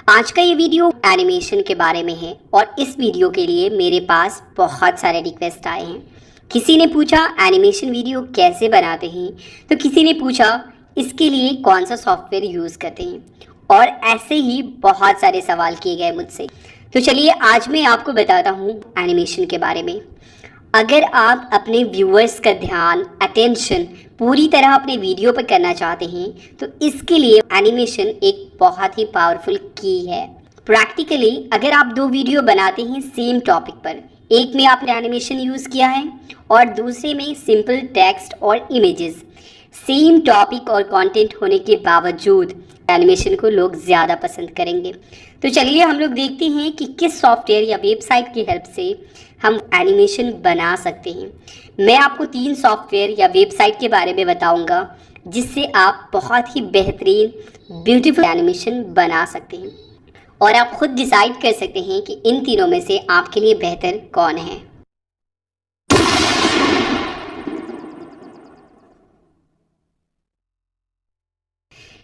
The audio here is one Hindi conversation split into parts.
आज का ये वीडियो एनिमेशन के बारे में है और इस वीडियो के लिए मेरे पास बहुत सारे रिक्वेस्ट आए हैं। किसी ने पूछा एनिमेशन वीडियो कैसे बनाते हैं, तो किसी ने पूछा इसके लिए कौन सा सॉफ्टवेयर यूज़ करते हैं, और ऐसे ही बहुत सारे सवाल किए गए मुझसे। तो चलिए आज मैं आपको बताता हूँ एनिमेशन के बारे में। अगर आप अपने व्यूअर्स का ध्यान, अटेंशन पूरी तरह अपने वीडियो पर करना चाहते हैं तो इसके लिए एनिमेशन एक बहुत ही पावरफुल की है। प्रैक्टिकली अगर आप दो वीडियो बनाते हैं सेम टॉपिक पर, एक में आपने एनिमेशन यूज़ किया है और दूसरे में सिंपल टेक्स्ट और इमेजेस, सेम टॉपिक और कंटेंट होने के बावजूद एनिमेशन को लोग ज़्यादा पसंद करेंगे। तो चलिए हम लोग देखते हैं कि किस सॉफ्टवेयर या वेबसाइट की हेल्प से हम एनिमेशन बना सकते हैं। मैं आपको 3 सॉफ्टवेयर या वेबसाइट के बारे में बताऊंगा जिससे आप बहुत ही बेहतरीन ब्यूटीफुल एनिमेशन बना सकते हैं, और आप खुद डिसाइड कर सकते हैं कि इन तीनों में से आपके लिए बेहतर कौन है।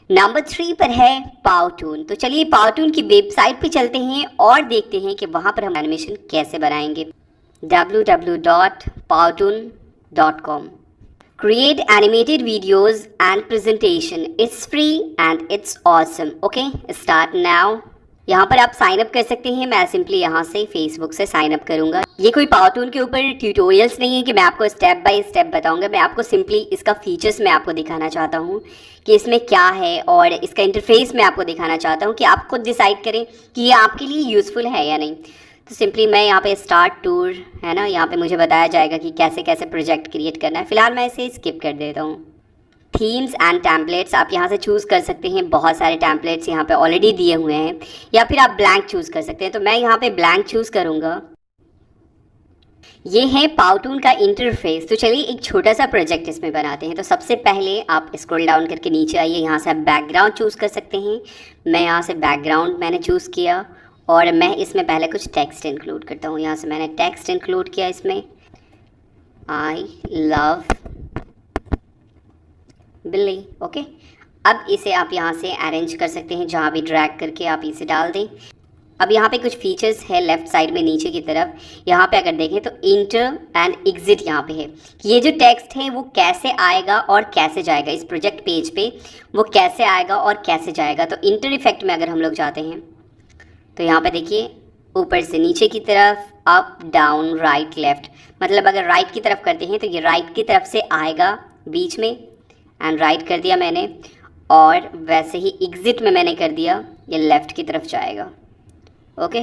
नंबर 3 पर है पावटून। तो चलिए पावटून की वेबसाइट पे चलते हैं और देखते हैं कि वहाँ पर हम एनिमेशन कैसे बनाएंगे। www.powtoon.com। Create animated videos and presentation. It's free and it's awesome. Okay, start now. यहाँ पर आप साइन अप कर सकते हैं। मैं सिंपली यहाँ से फेसबुक से साइन अप करूँगा। ये कोई पावटून के ऊपर ट्यूटोरियल्स नहीं है कि मैं आपको स्टेप बाय स्टेप बताऊँगा। मैं आपको सिंपली इसका फीचर्स मैं आपको दिखाना चाहता हूँ कि इसमें क्या है, और इसका इंटरफेस मैं आपको दिखाना चाहता हूँ कि आप खुद डिसाइड करें कि ये आपके लिए यूज़फुल है या नहीं। तो सिंपली मैं यहाँ पे स्टार्ट टूर है ना, यहाँ पे मुझे बताया जाएगा कि कैसे कैसे प्रोजेक्ट क्रिएट करना है। फिलहाल मैं इसे स्किप कर देता हूँ। थीम्स एंड टैम्पलेट्स आप यहाँ से चूज़ कर सकते हैं। बहुत सारे टैम्पलेट्स यहाँ पे ऑलरेडी दिए हुए हैं, या फिर आप ब्लैंक चूज़ कर सकते हैं। तो मैं यहाँ पे ब्लैंक चूज़ करूँगा। ये है पावटून का इंटरफेस। तो चलिए एक छोटा सा प्रोजेक्ट इसमें बनाते हैं। तो सबसे पहले आप स्क्रॉल डाउन करके नीचे आइए, यहाँ से आप बैकग्राउंड चूज़ कर सकते हैं। मैं यहाँ से बैकग्राउंड मैंने चूज़ किया और मैं इसमें पहले कुछ टेक्स्ट इंक्लूड करता हूँ। यहाँ से मैंने टेक्स्ट इंक्लूड किया इसमें, आई लव बिल्ली। ओके, अब इसे आप यहाँ से अरेंज कर सकते हैं, जहाँ भी ड्रैग करके आप इसे डाल दें। अब यहाँ पे कुछ फीचर्स है लेफ़्ट साइड में नीचे की तरफ। यहाँ पे अगर देखें तो इंटर एंड एग्जिट यहाँ पे है कि ये जो टेक्स्ट है वो कैसे आएगा और कैसे जाएगा, इस प्रोजेक्ट पेज पे वो कैसे आएगा और कैसे जाएगा। तो इंटर इफेक्ट में अगर हम लोग जाते हैं तो यहाँ पे देखिए ऊपर से नीचे की तरफ, अप डाउन राइट लेफ़्ट, मतलब अगर राइट की तरफ करते हैं तो ये राइट की तरफ से आएगा बीच में, एंड राइट कर दिया मैंने, और वैसे ही एग्जिट में मैंने कर दिया ये लेफ़्ट की तरफ जाएगा। ओके,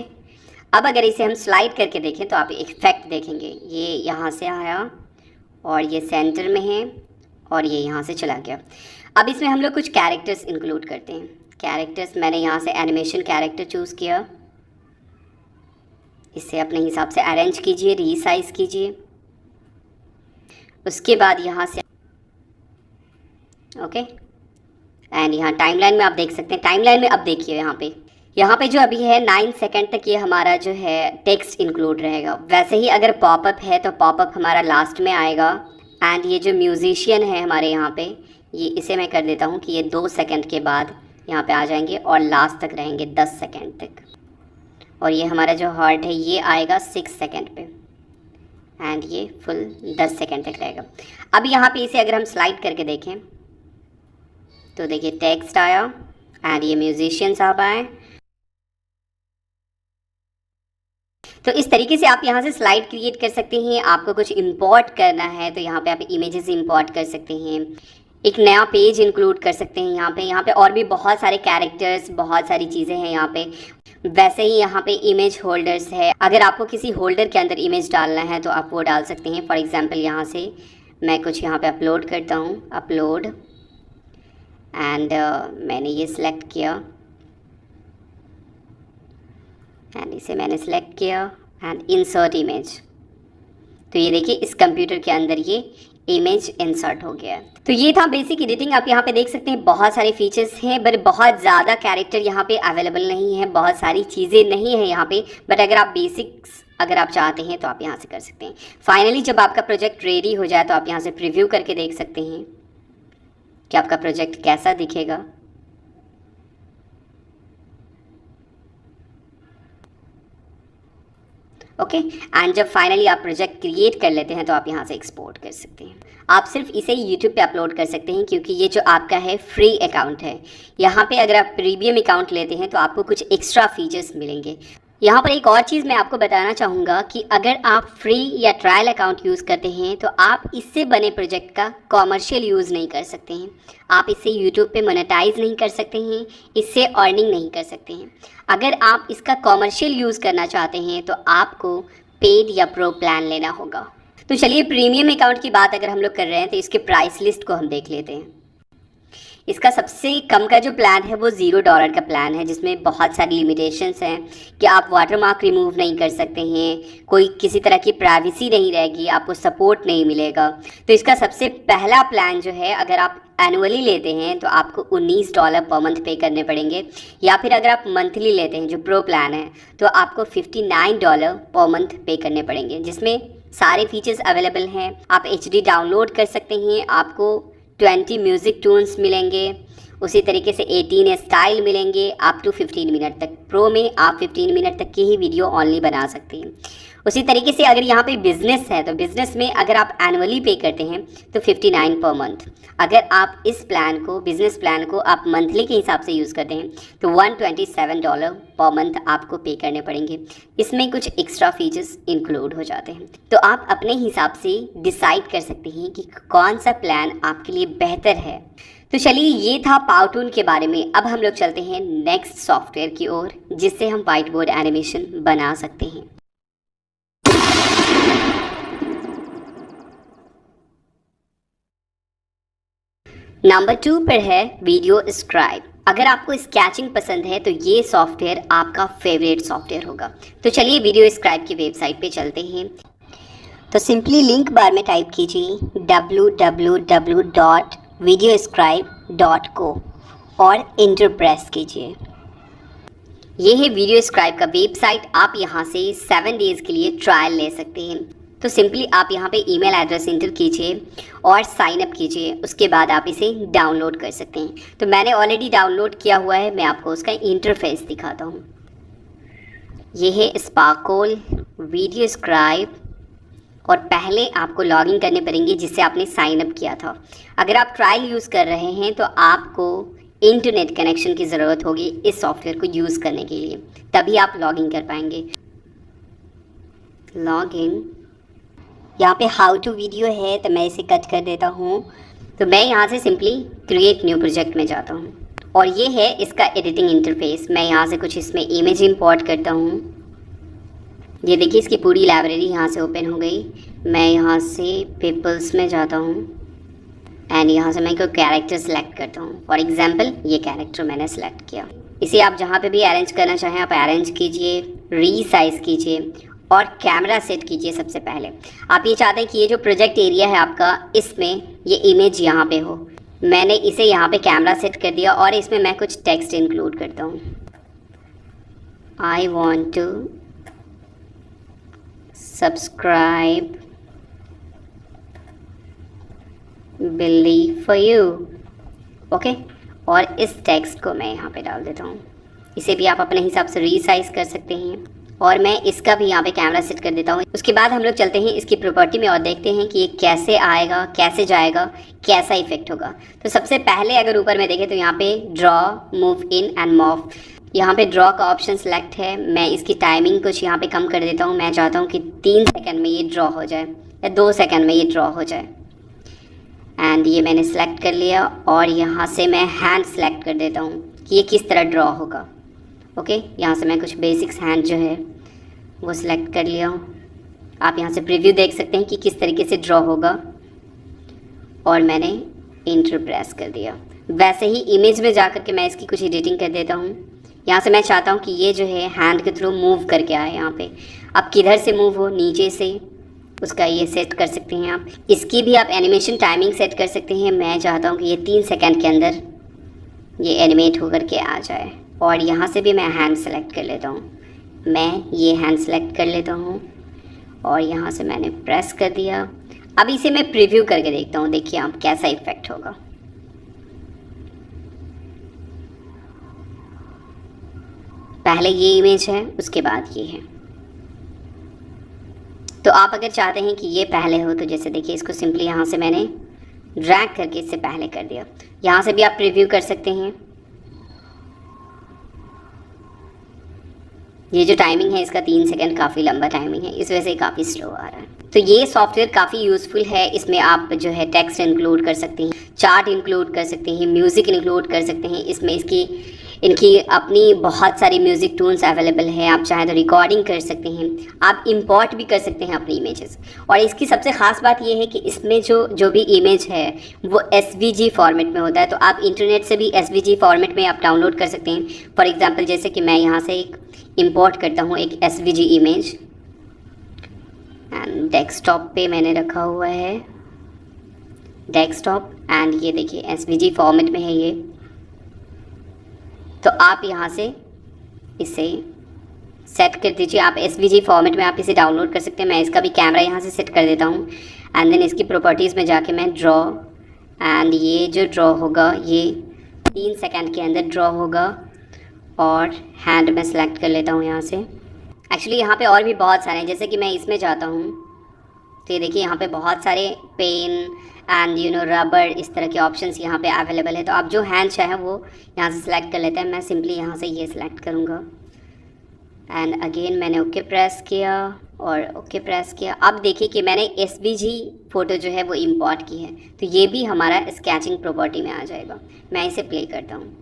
अब अगर इसे हम स्लाइड करके देखें तो आप इफेक्ट देखेंगे, ये यहाँ से आया और ये सेंटर में है और ये यहाँ से चला गया। अब इसमें हम लोग कुछ कैरेक्टर्स इंक्लूड करते हैं। कैरेक्टर्स मैंने यहाँ से एनिमेशन कैरेक्टर चूज़ किया। इसे अपने हिसाब से अरेंज कीजिए, रीसाइज कीजिए। उसके बाद यहाँ से ओके, एंड यहाँ टाइमलाइन में आप देख सकते हैं। टाइमलाइन में अब देखिए यहाँ पे जो अभी है 9 सेकंड तक ये हमारा जो है टेक्स्ट इंक्लूड रहेगा। वैसे ही अगर पॉपअप है तो पॉपअप हमारा लास्ट में आएगा, एंड ये जो म्यूजिशियन है हमारे यहाँ पे, ये इसे मैं कर देता हूँ कि ये 2 सेकंड के बाद यहाँ पे आ जाएंगे और लास्ट तक रहेंगे 10 सेकंड तक। और ये हमारा जो हार्ट है ये आएगा 6 सेकंड पे, एंड ये फुल 10 सेकंड तक रहेगा। अब यहाँ पे इसे अगर हम स्लाइड करके देखें तो देखिए टेक्स्ट आया एंड ये म्यूजिशियन साहब आए। तो इस तरीके से आप यहाँ से स्लाइड क्रिएट कर सकते हैं। आपको कुछ इंपोर्ट करना है तो यहाँ पे आप इमेजेस इंपोर्ट कर सकते हैं, एक नया पेज इंक्लूड कर सकते हैं। यहाँ पे और भी बहुत सारे कैरेक्टर्स, बहुत सारी चीज़ें हैं यहाँ पे। वैसे ही यहाँ पे इमेज होल्डर्स है। अगर आपको किसी होल्डर के अंदर इमेज डालना है तो आप वो डाल सकते हैं। फॉर एग्जांपल यहाँ से मैं कुछ यहाँ पे अपलोड करता हूँ, अपलोड, एंड मैंने ये सिलेक्ट किया एंड इसे मैंने सेलेक्ट किया एंड इंसर्ट इमेज। तो ये देखिए इस कंप्यूटर के अंदर ये इमेज इंसर्ट हो गया। तो ये था बेसिक एडिटिंग। आप यहाँ पे देख सकते हैं बहुत सारे फीचर्स हैं, बट बहुत ज़्यादा कैरेक्टर यहाँ पे अवेलेबल नहीं है, बहुत सारी चीज़ें नहीं है यहाँ पे। बट अगर आप बेसिक्स अगर आप चाहते हैं तो आप यहाँ से कर सकते हैं। फाइनली जब आपका प्रोजेक्ट रेडी हो जाए तो आप यहाँ से प्रीव्यू करके देख सकते हैं कि आपका प्रोजेक्ट कैसा दिखेगा। ओके। एंड जब फाइनली आप प्रोजेक्ट क्रिएट कर लेते हैं तो आप यहाँ से एक्सपोर्ट कर सकते हैं। आप सिर्फ इसे यूट्यूब पे अपलोड कर सकते हैं क्योंकि ये जो आपका है फ्री अकाउंट है। यहाँ पे अगर आप प्रीमियम अकाउंट लेते हैं तो आपको कुछ एक्स्ट्रा फीचर्स मिलेंगे। यहाँ पर एक और चीज़ मैं आपको बताना चाहूँगा कि अगर आप फ्री या ट्रायल अकाउंट यूज़ करते हैं तो आप इससे बने प्रोजेक्ट का कॉमर्शियल यूज़ नहीं कर सकते हैं। आप इससे यूट्यूब पे मोनेटाइज नहीं कर सकते हैं, इससे अर्निंग नहीं कर सकते हैं। अगर आप इसका कॉमर्शियल यूज़ करना चाहते हैं तो आपको पेड या प्रो प्लान लेना होगा। तो चलिए प्रीमियम अकाउंट की बात अगर हम लोग कर रहे हैं तो इसके प्राइस लिस्ट को हम देख लेते हैं। इसका सबसे कम का जो प्लान है वो $0 का प्लान है, जिसमें बहुत सारी लिमिटेशंस हैं कि आप वाटरमार्क रिमूव नहीं कर सकते हैं, कोई किसी तरह की प्राइवेसी नहीं रहेगी, आपको सपोर्ट नहीं मिलेगा। तो इसका सबसे पहला प्लान जो है, अगर आप एनुअली लेते हैं तो आपको $19 पर मंथ पे करने पड़ेंगे, या फिर अगर आप मंथली लेते हैं जो प्रो प्लान है तो आपको $59 पर मंथ पे करने पड़ेंगे, जिसमें सारे फीचर्स अवेलेबल हैं। आप HD डाउनलोड कर सकते हैं, आपको 20 म्यूज़िक टून्स मिलेंगे, उसी तरीके से 18 स्टाइल मिलेंगे अप टू 15 मिनट तक। प्रो में आप 15 मिनट तक की ही वीडियो ऑनली बना सकते हैं। उसी तरीके से अगर यहाँ पे बिजनेस है तो बिजनेस में अगर आप एनुअली पे करते हैं तो 59 पर मंथ। अगर आप इस प्लान को, बिजनेस प्लान को आप मंथली के हिसाब से यूज़ करते हैं तो $127 पर मंथ आपको पे करने पड़ेंगे। इसमें कुछ एक्स्ट्रा फीचर्स इंक्लूड हो जाते हैं, तो आप अपने हिसाब से डिसाइड कर सकते हैं कि कौन सा प्लान आपके लिए बेहतर है। तो चलिए, ये था पावटून के बारे में। अब हम लोग चलते हैं नेक्स्ट सॉफ्टवेयर की ओर, जिससे हम व्हाइट बोर्ड एनिमेशन बना सकते हैं। नंबर 2 पर है वीडियो स्क्राइब। अगर आपको स्केचिंग पसंद है तो ये सॉफ्टवेयर आपका फेवरेट सॉफ्टवेयर होगा। तो चलिए वीडियो स्क्राइब की वेबसाइट पे चलते हैं। तो सिंपली लिंक बार में टाइप कीजिए www.videoscribe.co और इंटर प्रेस कीजिए। ये है वीडियो स्क्राइब का वेबसाइट। आप यहाँ से 7 डेज़ के लिए ट्रायल ले सकते हैं। तो सिंपली आप यहाँ पे ईमेल एड्रेस इंटर कीजिए और साइन अप कीजिए। उसके बाद आप इसे डाउनलोड कर सकते हैं। तो मैंने ऑलरेडी डाउनलोड किया हुआ है, मैं आपको उसका इंटरफेस दिखाता हूँ। ये है स्पार्कल वीडियो स्क्राइब, और पहले आपको लॉगिन करने पड़ेंगे जिससे आपने साइन अप किया था। अगर आप ट्रायल यूज़ कर रहे हैं तो आपको इंटरनेट कनेक्शन की ज़रूरत होगी इस सॉफ्टवेयर को यूज़ करने के लिए, तभी आप लॉगिन कर पाएंगे। लॉगिन, यहाँ पे हाउ टू वीडियो है तो मैं इसे कट कर देता हूँ। तो मैं यहाँ से सिंपली क्रिएट न्यू प्रोजेक्ट में जाता हूँ, और ये है इसका एडिटिंग इंटरफेस। मैं यहाँ से कुछ इसमें इमेज इंपोर्ट करता हूँ। ये देखिए, इसकी पूरी लाइब्रेरी यहाँ से ओपन हो गई। मैं यहाँ से पीपल्स में जाता हूँ एंड यहाँ से मैं कोई कैरेक्टर सेलेक्ट करता हूँ। फॉर एग्जांपल ये कैरेक्टर मैंने सेलेक्ट किया। इसे आप जहाँ पे भी अरेंज करना चाहें आप अरेंज कीजिए, रीसाइज कीजिए और कैमरा सेट कीजिए। सबसे पहले आप ये चाहते हैं कि ये जो प्रोजेक्ट एरिया है आपका, इसमें ये इमेज यहाँ पे हो। मैंने इसे यहाँ पे कैमरा सेट कर दिया और इसमें मैं कुछ टेक्स्ट इंक्लूड करता हूँ। I want to subscribe believe for you, okay. और इस टेक्स्ट को मैं यहाँ पे डाल देता हूँ। इसे भी आप अपने हिसाब से रीसाइज कर सकते हैं, और मैं इसका भी यहाँ पे कैमरा सेट कर देता हूँ। उसके बाद हम लोग चलते हैं इसकी प्रॉपर्टी में और देखते हैं कि ये कैसे आएगा, कैसे जाएगा, कैसा इफेक्ट होगा। तो सबसे पहले अगर ऊपर में देखें तो यहाँ पे draw, move in and move, यहाँ पे ड्रॉ का ऑप्शन सेलेक्ट है। मैं इसकी टाइमिंग कुछ यहाँ पे कम कर देता हूँ। मैं चाहता हूँ कि 3 सेकंड में ये ड्रॉ हो जाए या 2 सेकंड में ये ड्रॉ हो जाए। एंड ये मैंने सेलेक्ट कर लिया, और यहाँ से मैं हैंड सेलेक्ट कर देता हूँ कि ये किस तरह ड्रॉ होगा, ओके। यहाँ से मैं कुछ बेसिक्स हैंड जो है वो सिलेक्ट कर लिया हूँ। आप यहाँ से प्रीव्यू देख सकते हैं कि किस तरीके से ड्रॉ होगा, और मैंने इंटर प्रेस कर दिया। वैसे ही इमेज में जा कर के मैं इसकी कुछ एडिटिंग कर देता हूँ। यहाँ से मैं चाहता हूँ कि ये जो है हैंड के थ्रू मूव करके आए यहाँ पे। अब किधर से मूव हो, नीचे से, उसका ये सेट कर सकते हैं आप। इसकी भी आप एनिमेशन टाइमिंग सेट कर सकते हैं। मैं चाहता हूँ कि ये 3 सेकंड के अंदर ये एनिमेट होकर के आ जाए, और यहाँ से भी मैं हैंड सेलेक्ट कर लेता हूँ। मैं ये हैंड सेलेक्ट कर लेता हूँ और यहाँ से मैंने प्रेस कर दिया। अब इसे मैं प्रीव्यू करके देखता हूँ, देखिए आप कैसा इफेक्ट होगा। पहले ये इमेज है, उसके बाद ये है। तो आप अगर चाहते हैं कि ये पहले हो तो जैसे देखिए इसको सिंपली यहाँ से मैंने ड्रैग करके इससे पहले कर दिया। यहाँ से भी आप प्रीव्यू कर सकते हैं। ये जो टाइमिंग है इसका 3 सेकंड काफ़ी लंबा टाइमिंग है, इस वजह से काफ़ी स्लो आ रहा है। तो ये सॉफ्टवेयर काफ़ी यूज़फुल है। इसमें आप जो है टेक्स्ट इंक्लूड कर सकते हैं, चार्ट इंक्लूड कर सकते हैं, म्यूज़िक इंक्लूड कर सकते हैं। इसमें इनकी अपनी बहुत सारी म्यूज़िक टून्स अवेलेबल है। आप चाहें तो रिकॉर्डिंग कर सकते हैं, आप इंपोर्ट भी कर सकते हैं अपनी इमेजेस। और इसकी सबसे ख़ास बात ये है कि इसमें जो भी इमेज है वो SVG फॉर्मेट में होता है। तो आप इंटरनेट से भी SVG फॉर्मेट में आप डाउनलोड कर सकते हैं। फॉर एग्ज़ाम्पल जैसे कि मैं यहाँ से एक इंपोर्ट करता हूँ एक SVG इमेज, एंड डेस्कटॉप पे मैंने रखा हुआ है डेस्कटॉप, एंड ये देखिए SVG फॉर्मेट में है ये। तो आप यहाँ से इसे सेट कर दीजिए। आप SVG फॉर्मेट में आप इसे डाउनलोड कर सकते हैं। मैं इसका भी कैमरा यहाँ से सेट कर देता हूँ, एंड देन इसकी प्रॉपर्टीज़ में जाके मैं ड्रॉ, एंड ये जो ड्रॉ होगा ये 3 सेकंड के अंदर ड्रॉ होगा। और हैंड में सेलेक्ट कर लेता हूँ यहाँ से। एक्चुअली यहाँ पे और भी बहुत सारे हैं, जैसे कि मैं इसमें जाता हूँ तो ये देखिए यहाँ पे बहुत सारे पेन एंड रबर इस तरह के ऑप्शंस यहाँ पे अवेलेबल है। तो आप जो हैंड चाहे वो यहाँ से सिलेक्ट कर लेते हैं। मैं सिंपली यहाँ से ये सिलेक्ट करूँगा, एंड अगेन मैंने ओके प्रेस किया और ओके प्रेस किया। अब देखिए कि मैंने SVG फ़ोटो जो है वो इंपोर्ट की है, तो ये भी हमारा स्केचिंग प्रॉपर्टी में आ जाएगा। मैं इसे प्ले करता हूँ।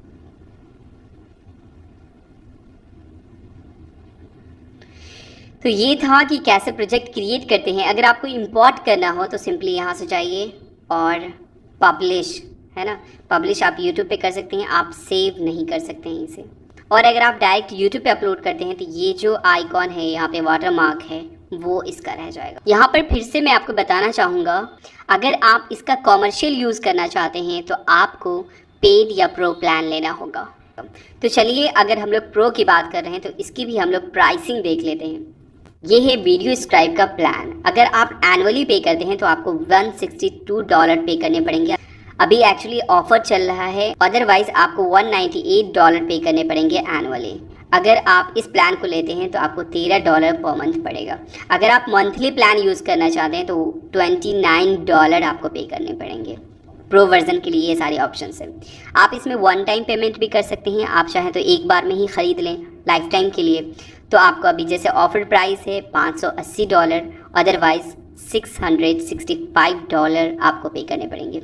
तो ये था कि कैसे प्रोजेक्ट क्रिएट करते हैं। अगर आपको इंपोर्ट करना हो तो सिंपली यहाँ से जाइए और पब्लिश, है ना, पब्लिश आप यूट्यूब पे कर सकते हैं, आप सेव नहीं कर सकते हैं इसे। और अगर आप डायरेक्ट यूट्यूब पे अपलोड करते हैं तो ये जो आइकॉन है यहाँ पे वाटर मार्क है वो इसका रह जाएगा। यहाँ पर फिर से मैं आपको बताना चाहूँगा, अगर आप इसका कॉमर्शियल यूज़ करना चाहते हैं तो आपको पेड या प्रो प्लान लेना होगा। तो चलिए अगर हम लोग प्रो की बात कर रहे हैं तो इसकी भी हम लोग प्राइसिंग देख लेते हैं। ये है वीडियो स्क्राइब का प्लान। अगर आप एनुअली पे करते हैं तो आपको $162 पे करने पड़ेंगे। अभी एक्चुअली ऑफर चल रहा है, अदरवाइज आपको $198 पे करने पड़ेंगे एनुअली। अगर आप इस प्लान को लेते हैं तो आपको $13 पर मंथ पड़ेगा। अगर आप मंथली प्लान यूज़ करना चाहते हैं तो $29 आपको पे करने पड़ेंगे। प्रो वर्जन के लिए ये सारे ऑप्शंस हैं। आप इसमें वन टाइम पेमेंट भी कर सकते हैं, आप चाहें तो एक बार में ही ख़रीद लें लाइफ टाइम के लिए। तो आपको अभी जैसे ऑफर प्राइस है $580, अदरवाइज़ $665 आपको पे करने पड़ेंगे।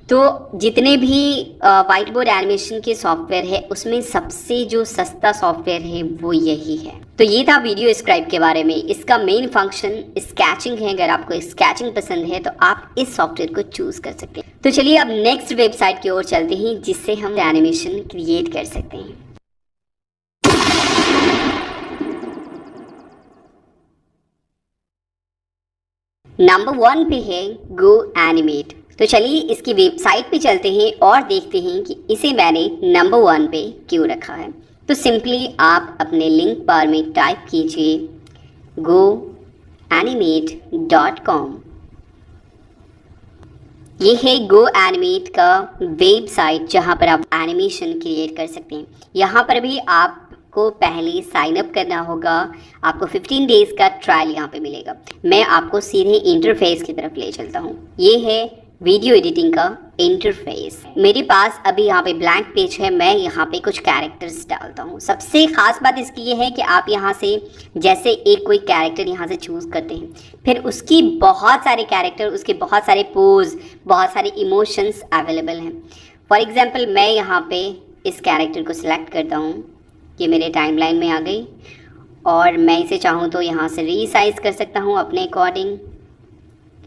तो जितने भी वाइट बोर्ड एनिमेशन के सॉफ्टवेयर है उसमें सबसे जो सस्ता सॉफ्टवेयर है वो यही है। तो ये था वीडियो स्क्राइब के बारे में। इसका मेन फंक्शन स्केचिंग है। अगर आपको स्केचिंग पसंद है तो आप इस सॉफ्टवेयर को चूज़ कर सकते हैं। तो चलिए अब नेक्स्ट वेबसाइट की ओर चलते हैं जिससे हम एनिमेशन क्रिएट कर सकते हैं। नंबर 1 पे है गो एनिमेट। तो चलिए इसकी वेबसाइट पे चलते हैं और देखते हैं कि इसे मैंने नंबर 1 पे क्यों रखा है। तो सिंपली आप अपने लिंक बार में टाइप कीजिए goanimate.com। ये है गो एनिमेट का वेबसाइट जहाँ पर आप एनिमेशन क्रिएट कर सकते हैं। यहाँ पर भी आपको पहले साइन अप करना होगा। आपको 15 डेज़ का ट्रायल यहाँ पे मिलेगा। मैं आपको सीधे इंटरफेस की तरफ ले चलता हूँ। ये है वीडियो एडिटिंग का इंटरफेस। मेरे पास अभी यहाँ पे ब्लैंक पेज है। मैं यहाँ पे कुछ कैरेक्टर्स डालता हूँ। सबसे ख़ास बात इसकी ये है कि आप यहाँ से जैसे एक कोई कैरेक्टर यहाँ से चूज़ करते हैं, फिर उसकी बहुत सारे कैरेक्टर, उसके बहुत सारे पोज, बहुत सारे इमोशंस अवेलेबल हैं। फॉर एग्ज़ाम्पल मैं यहाँ पे इस कैरेक्टर को सिलेक्ट करता हूँ, ये मेरे टाइमलाइन में आ गई, और मैं इसे चाहूँ तो यहाँ से रीसाइज़ कर सकता हूँ अपने अकॉर्डिंग,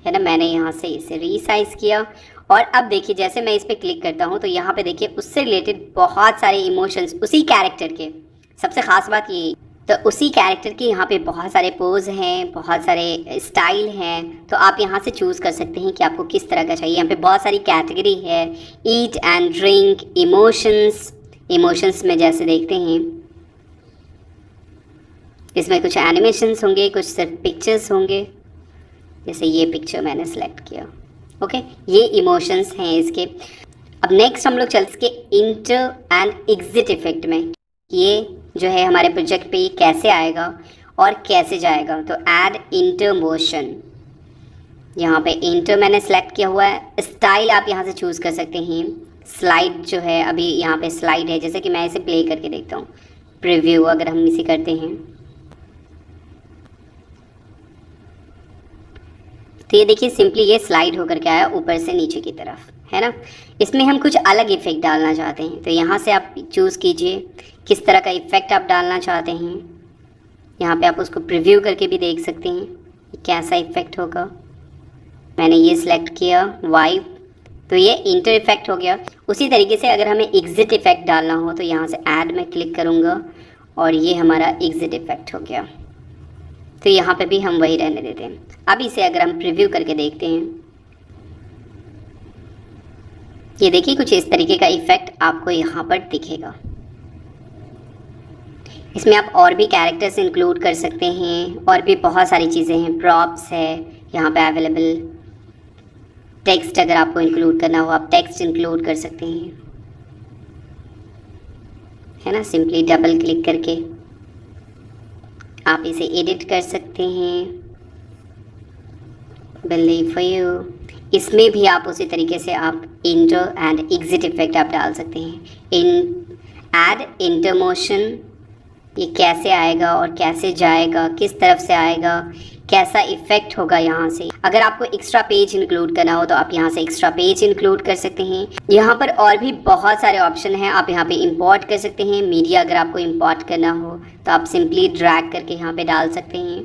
है ना। मैंने यहाँ से इसे रीसाइज़ किया और अब देखिए जैसे मैं इस पर क्लिक करता हूँ तो यहाँ पे देखिए उससे रिलेटेड बहुत सारे इमोशंस उसी कैरेक्टर के। सबसे ख़ास बात ये, तो उसी कैरेक्टर के यहाँ पे बहुत सारे पोज हैं, बहुत सारे स्टाइल हैं। तो आप यहाँ से चूज़ कर सकते हैं कि आपको किस तरह का चाहिए। यहाँ पे बहुत सारी कैटेगरी है, ईट एंड ड्रिंक, इमोशंस में जैसे देखते हैं इसमें कुछ एनिमेशंस होंगे, कुछ सिर्फ पिक्चर्स होंगे। जैसे ये पिक्चर मैंने सेलेक्ट किया, ओके, ये इमोशंस हैं इसके। अब नेक्स्ट हम लोग चलते इसके इंटर एंड एग्जिट इफेक्ट में। ये जो है हमारे प्रोजेक्ट पे कैसे आएगा और कैसे जाएगा। तो ऐड इंटर मोशन, यहाँ पे इंटर मैंने सेलेक्ट किया हुआ है। स्टाइल आप यहाँ से चूज़ कर सकते हैं। स्लाइड जो है अभी यहाँ पे स्लाइड है, जैसे कि मैं इसे प्ले करके देखता हूँ। प्रीव्यू अगर हम इसे करते हैं तो ये देखिए सिंपली ये स्लाइड होकर के आया ऊपर से नीचे की तरफ, है ना। इसमें हम कुछ अलग इफ़ेक्ट डालना चाहते हैं तो यहाँ से आप चूज़ कीजिए किस तरह का इफ़ेक्ट आप डालना चाहते हैं। यहाँ पे आप उसको प्रीव्यू करके भी देख सकते हैं कैसा इफ़ेक्ट होगा। मैंने ये सिलेक्ट किया वाइब, तो ये इंटर इफेक्ट हो गया। उसी तरीके से अगर हमें एग्जिट इफेक्ट डालना हो तो यहाँ से ऐड में क्लिक करूँगा और ये हमारा एग्जिट इफेक्ट हो गया। तो यहाँ पे भी हम वही रहने देते हैं। अब इसे अगर हम प्रीव्यू करके देखते हैं, ये देखिए कुछ इस तरीके का इफेक्ट आपको यहाँ पर दिखेगा। इसमें आप और भी कैरेक्टर्स इंक्लूड कर सकते हैं और भी बहुत सारी चीज़ें हैं। प्रॉप्स है यहाँ पे अवेलेबल। टेक्स्ट अगर आपको इंक्लूड करना हो आप टेक्स्ट इंक्लूड कर सकते हैं, है ना। सिंपली डबल क्लिक करके आप इसे एडिट कर सकते हैं। बिलीव फॉर यू, इसमें भी आप उसी तरीके से आप इंटर एंड एग्जिट इफेक्ट आप डाल सकते हैं। इन ऐड इंटर मोशन, ये कैसे आएगा और कैसे जाएगा, किस तरफ से आएगा, कैसा इफेक्ट होगा यहाँ से। अगर आपको एक्स्ट्रा पेज इंक्लूड करना हो तो आप यहाँ से एक्स्ट्रा पेज इंक्लूड कर सकते हैं। यहाँ पर और भी बहुत सारे ऑप्शन हैं। आप यहाँ पे इंपोर्ट कर सकते हैं। मीडिया अगर आपको इंपोर्ट करना हो तो आप सिंपली ड्रैग करके यहाँ पे डाल सकते हैं।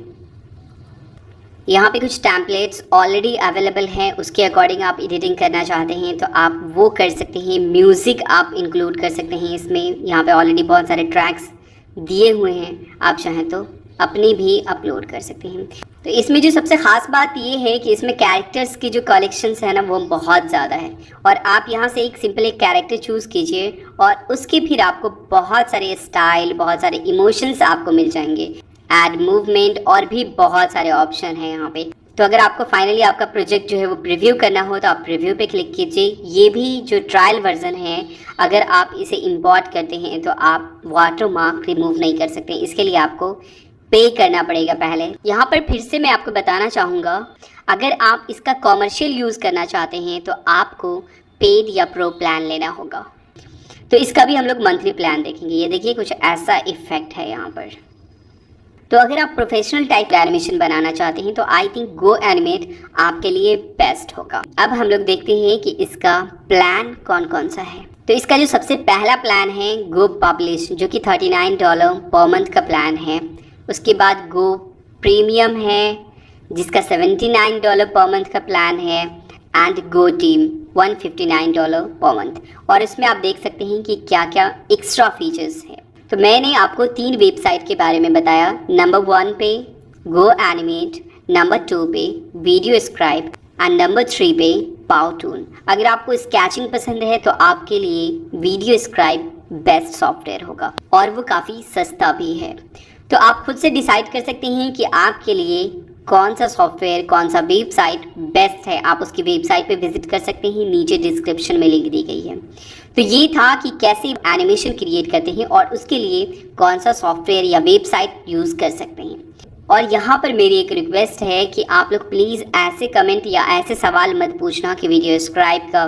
यहाँ पे कुछ टेम्पलेट्स ऑलरेडी अवेलेबल हैं, उसके अकॉर्डिंग आप एडिटिंग करना चाहते हैं तो आप वो कर सकते हैं। म्यूज़िक आप इंक्लूड कर सकते हैं इसमें। यहाँ पे ऑलरेडी बहुत सारे ट्रैक्स दिए हुए हैं, आप चाहें तो अपनी भी अपलोड कर सकते हैं। तो इसमें जो सबसे ख़ास बात ये है कि इसमें कैरेक्टर्स की जो कलेक्शंस है ना वो बहुत ज़्यादा है। और आप यहाँ से एक सिंपल एक कैरेक्टर चूज़ कीजिए और उसके फिर आपको बहुत सारे स्टाइल, बहुत सारे इमोशंस आपको मिल जाएंगे। ऐड मूवमेंट और भी बहुत सारे ऑप्शन हैं यहाँ पे। तो अगर आपको फाइनली आपका प्रोजेक्ट जो है वो प्रीव्यू करना हो तो आप प्रीव्यू पे क्लिक कीजिए। ये भी जो ट्रायल वर्जन है, अगर आप इसे इंपोर्ट करते हैं तो आप वाटरमार्क रिमूव नहीं कर सकते। इसके लिए आपको पे करना पड़ेगा पहले। यहाँ पर फिर से मैं आपको बताना चाहूँगा, अगर आप इसका कॉमर्शियल यूज़ करना चाहते हैं तो आपको पेड या प्रो प्लान लेना होगा। तो इसका भी हम लोग मंथली प्लान देखेंगे। ये देखिए कुछ ऐसा इफेक्ट है यहाँ पर। तो अगर आप प्रोफेशनल टाइप एनिमेशन बनाना चाहते हैं तो आई थिंक गो एनिमेट आपके लिए बेस्ट होगा। अब हम लोग देखते हैं कि इसका प्लान कौन कौन सा है। तो इसका जो सबसे पहला प्लान है गो पब्लिश, जो कि $39 पर मंथ का प्लान है। उसके बाद गो प्रीमियम है जिसका $79 पर मंथ का प्लान है। And go team $159 per month. और इसमें आप देख सकते हैं कि क्या क्या एक्स्ट्रा फीचर्स हैं। तो मैंने आपको 3 वेबसाइट के बारे में बताया। नंबर 1 पे गो एनिमेट, नंबर 2 पे वीडियो स्क्राइब एंड नंबर 3 पे पावटून। अगर आपको स्केचिंग पसंद है तो आपके लिए वीडियो स्क्राइब बेस्ट सॉफ्टवेयर होगा और वो काफ़ी सस्ता भी है। तो आप खुद से डिसाइड कर सकते हैं कि आपके लिए कौन सा सॉफ्टवेयर, कौन सा वेबसाइट बेस्ट है। आप उसकी वेबसाइट पे विजिट कर सकते हैं, नीचे डिस्क्रिप्शन में लिंक दी गई है। तो ये था कि कैसे एनिमेशन क्रिएट करते हैं और उसके लिए कौन सा सॉफ्टवेयर या वेबसाइट यूज़ कर सकते हैं। और यहाँ पर मेरी एक रिक्वेस्ट है कि आप लोग प्लीज़ ऐसे कमेंट या ऐसे सवाल मत पूछना कि वीडियो स्क्राइब का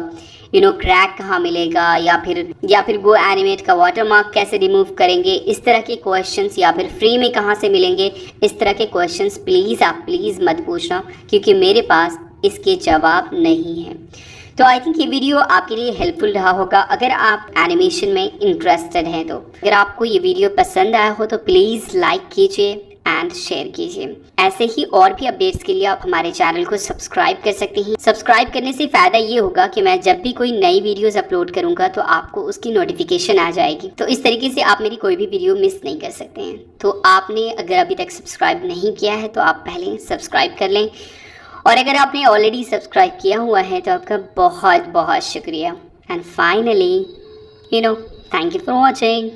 क्रैक कहाँ मिलेगा या फिर गो एनिमेट का वाटरमार्क कैसे रिमूव करेंगे, इस तरह के क्वेश्चंस, या फिर फ्री में कहाँ से मिलेंगे, इस तरह के क्वेश्चंस आप प्लीज़ मत पूछना, क्योंकि मेरे पास इसके जवाब नहीं है। तो आई थिंक ये वीडियो आपके लिए हेल्पफुल रहा होगा अगर आप एनिमेशन में इंटरेस्टेड हैं। तो अगर आपको ये वीडियो पसंद आया हो तो प्लीज़ लाइक कीजिए एंड शेयर कीजिए। ऐसे ही और भी अपडेट्स के लिए आप हमारे चैनल को सब्सक्राइब कर सकते हैं। सब्सक्राइब करने से फ़ायदा ये होगा कि मैं जब भी कोई नई वीडियोस अपलोड करूँगा तो आपको उसकी नोटिफिकेशन आ जाएगी। तो इस तरीके से आप मेरी कोई भी वीडियो मिस नहीं कर सकते हैं। तो आपने अगर अभी तक सब्सक्राइब नहीं किया है तो आप पहले सब्सक्राइब कर लें, और अगर आपने ऑलरेडी सब्सक्राइब किया हुआ है तो आपका बहुत बहुत शुक्रिया। And finally thank you for watching.